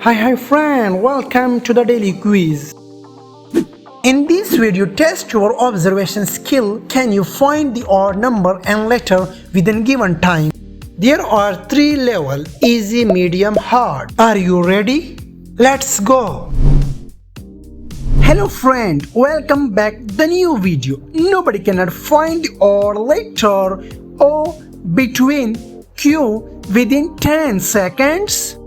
Hi friend, welcome to the daily quiz. In this video, test your observation skill. Can you find the odd number and letter within given time? There are three levels: easy, medium, hard. Are you ready? Let's go. Hello friend, welcome back to the new video. Nobody cannot find the odd letter O between Q within 10 seconds.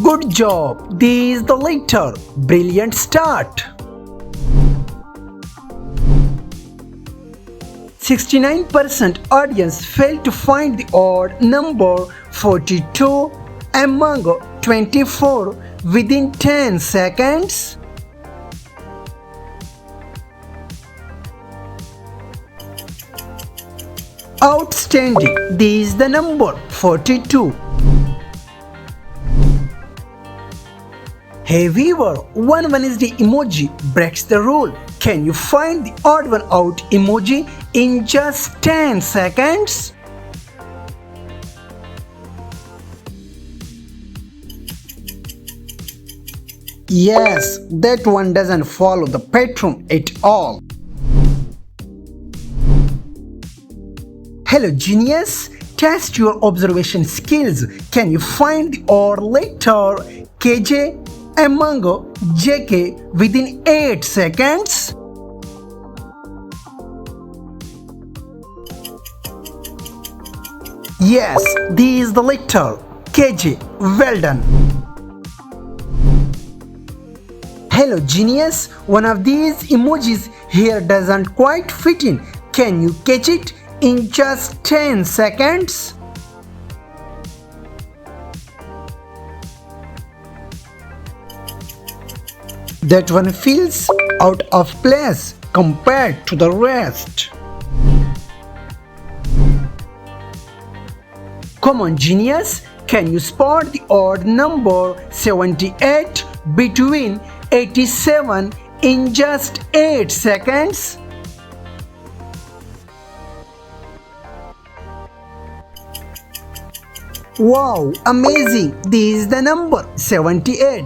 Good job, this is the letter. Brilliant start. 69% audience failed to find the odd number 42 among 24 within 10 seconds. Outstanding, this is the number 42. Hey viewer, one Wednesday emoji breaks the rule. Can you find the odd one out emoji in just 10 seconds? Yes, that one doesn't follow the pattern at all. Hello genius, test your observation skills. Can you find the odd letter KJ among JK within 8 seconds? Yes, this is the letter KJ. Well done. Hello genius, one of these emojis here doesn't quite fit in. Can you catch it in just 10 seconds? That one feels out of place compared to the rest. Come on genius, can you spot the odd number 78 between 87 in just 8 seconds? Wow, amazing! This is the number 78.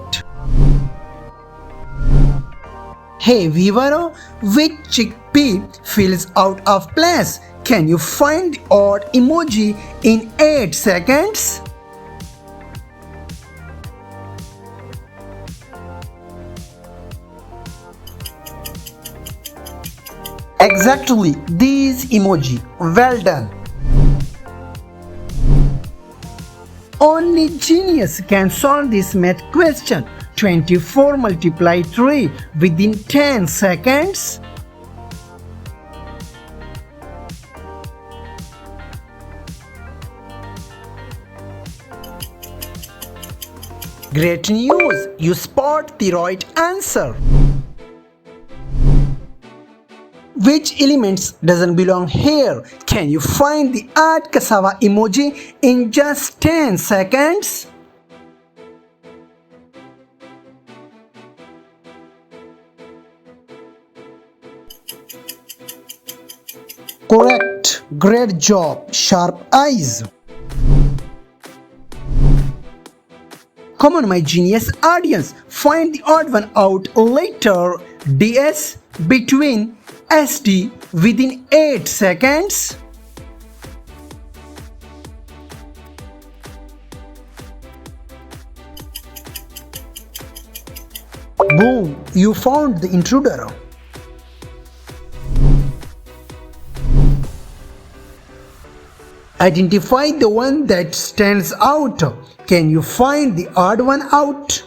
Hey viewer, which chickpea feels out of place? Can you find the odd emoji in 8 seconds? Exactly, this emoji. Well done. Only genius can solve this math question. 24 multiply 3 within 10 seconds. Great news! You spot the right answer. Which elements doesn't belong here? Can you find the odd cassava emoji in just 10 seconds? Correct. Great job. Sharp eyes. Come on my genius audience, find the odd one out later. DS between SD within 8 seconds. Boom, you found the intruder. Identify the one that stands out. Can you find the odd one out?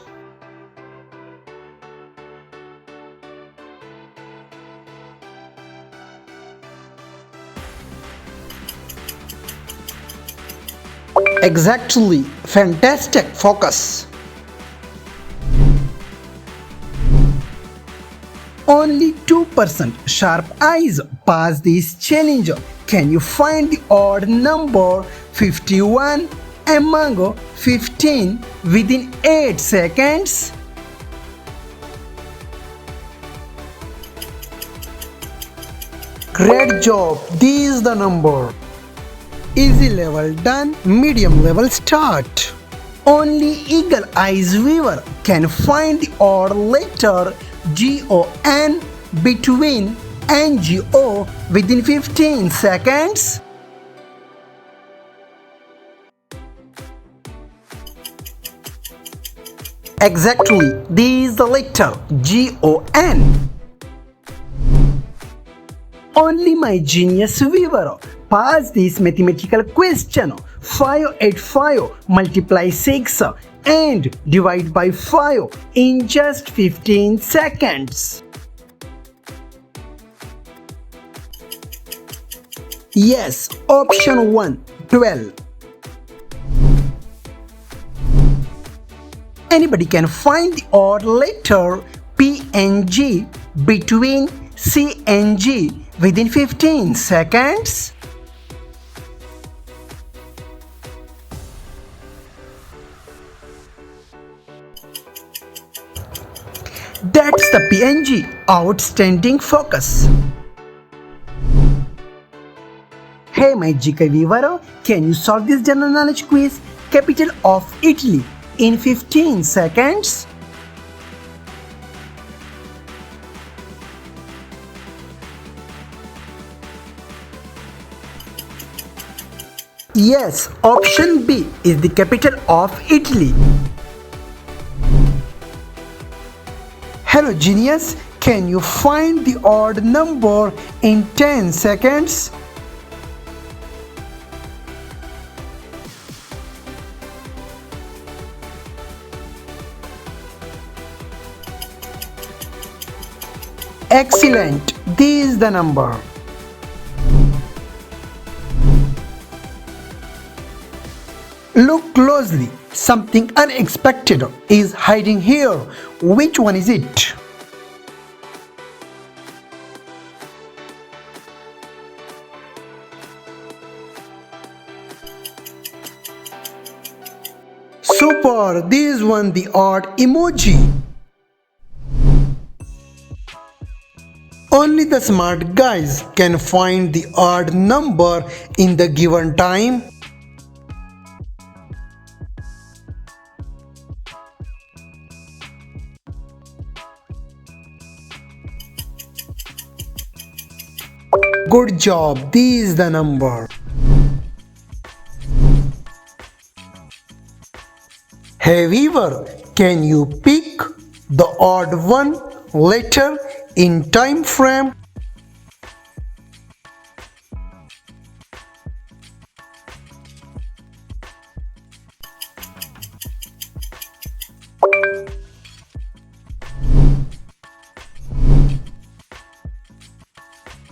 Exactly. Fantastic focus. Only 2% sharp eyes pass this challenge. Can you find the odd number 51 among 15 within 8 seconds? Great job, this is the number. Easy level done, medium level start. Only eagle eyes viewer can find the odd letter GON between NGO within 15 seconds. Exactly, this is the letter GON. Only my genius viewer pass this mathematical question. 585 multiply 6 and divide by 5 in just 15 seconds. Yes, option 1, 12. Anybody can find the odd letter PNG between CNG within 15 seconds? That's the PNG. Outstanding focus. Hey my GK viewer, can you solve this general knowledge quiz? Capital of Italy in 15 seconds? Yes, option B is the capital of Italy. Hello genius, can you find the odd number in 10 seconds? Excellent, this is the number. Look closely, something unexpected is hiding here. Which one is it? Super, this one the odd emoji. Only the smart guys can find the odd number in the given time. Good job, this is the number. Hey viewer, can you pick the odd one letter in time frame?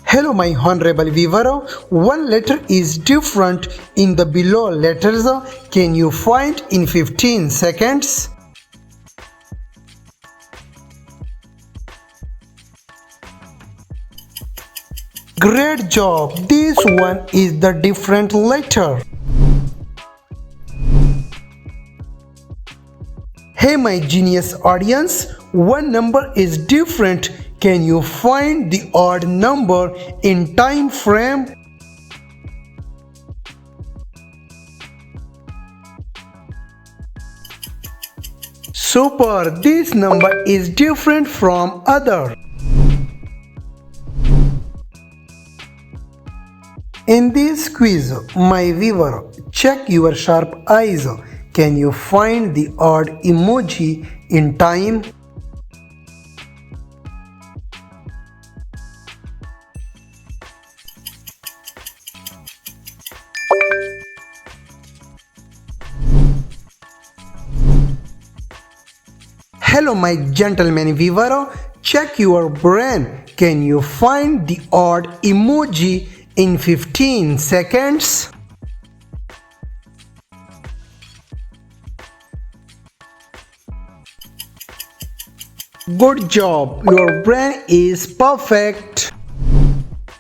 Hello my honorable viewer, one letter is different in the below letters. Can you find in 15 seconds? Great job, this one is the different letter. Hey my genius audience, one number is different. Can you find the odd number in time frame? Super, this number is different from other. In this quiz, my viewer, check your sharp eyes. Can you find the odd emoji in time? Hello my gentleman viewer, check your brain. Can you find the odd emoji in 15 seconds? Good job, your brain is perfect.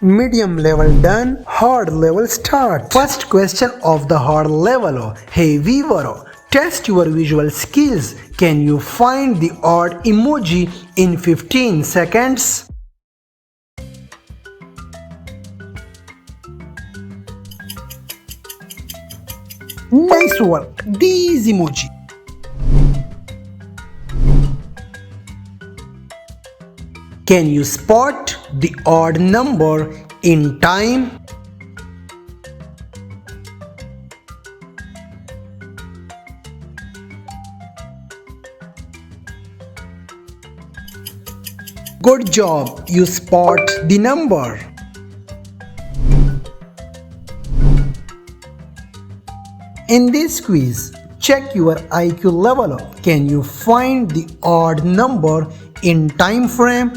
Medium level done, hard level start. First question of the hard level. Hey viewer, test your visual skills. Can you find the odd emoji in 15 seconds? Nice work. These emoji. Can you spot the odd number in time? Good job, you spot the number. In this quiz, check your IQ level. Can you find the odd number in time frame?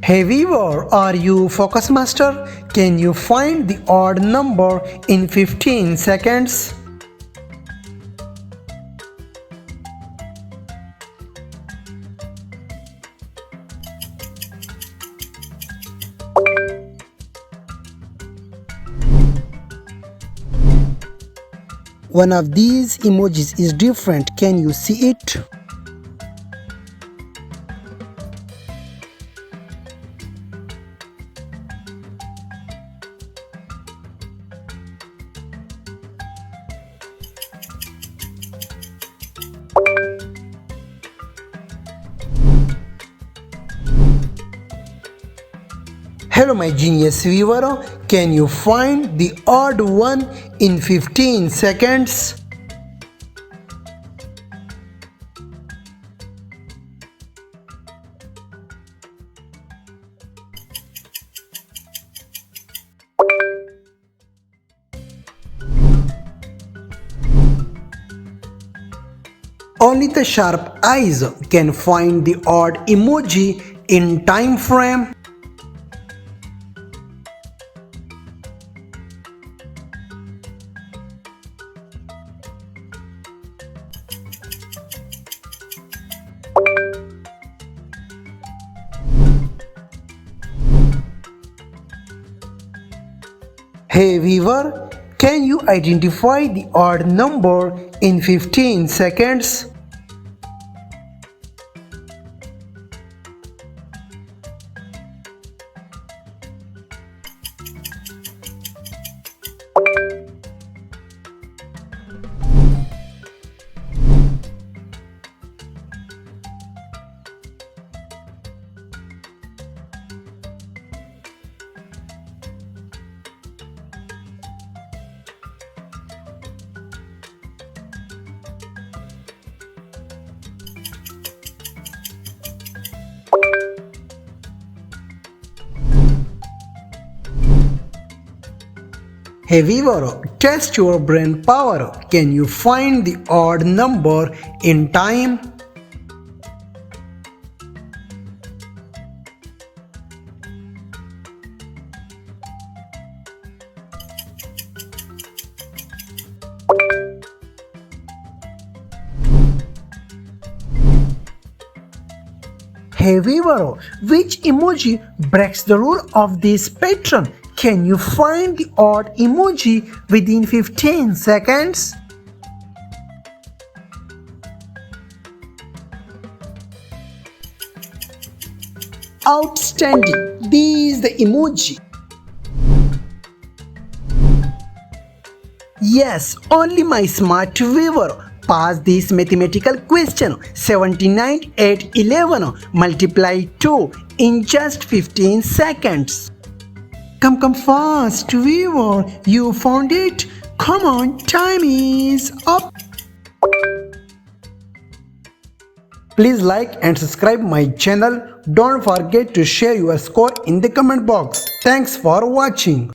Hey viewer, are you focus master? Can you find the odd number in 15 seconds? One of these emojis is different. Can you see it? Hello my genius viewer, can you find the odd one in 15 seconds? Only the sharp eyes can find the odd emoji in time frame. Hey viewer, can you identify the odd number in 15 seconds? Hey viewer, test your brain power. Can you find the odd number in time? Hey viewer, which emoji breaks the rule of this pattern? Can you find the odd emoji within 15 seconds? Outstanding! This is the emoji. Yes, only my smart viewer passed this mathematical question. 79 at 11 multiply 2 in just 15 seconds. Come fast, viewer. You found it. Come on, time is up. Please like and subscribe my channel. Don't forget to share your score in the comment box. Thanks for watching.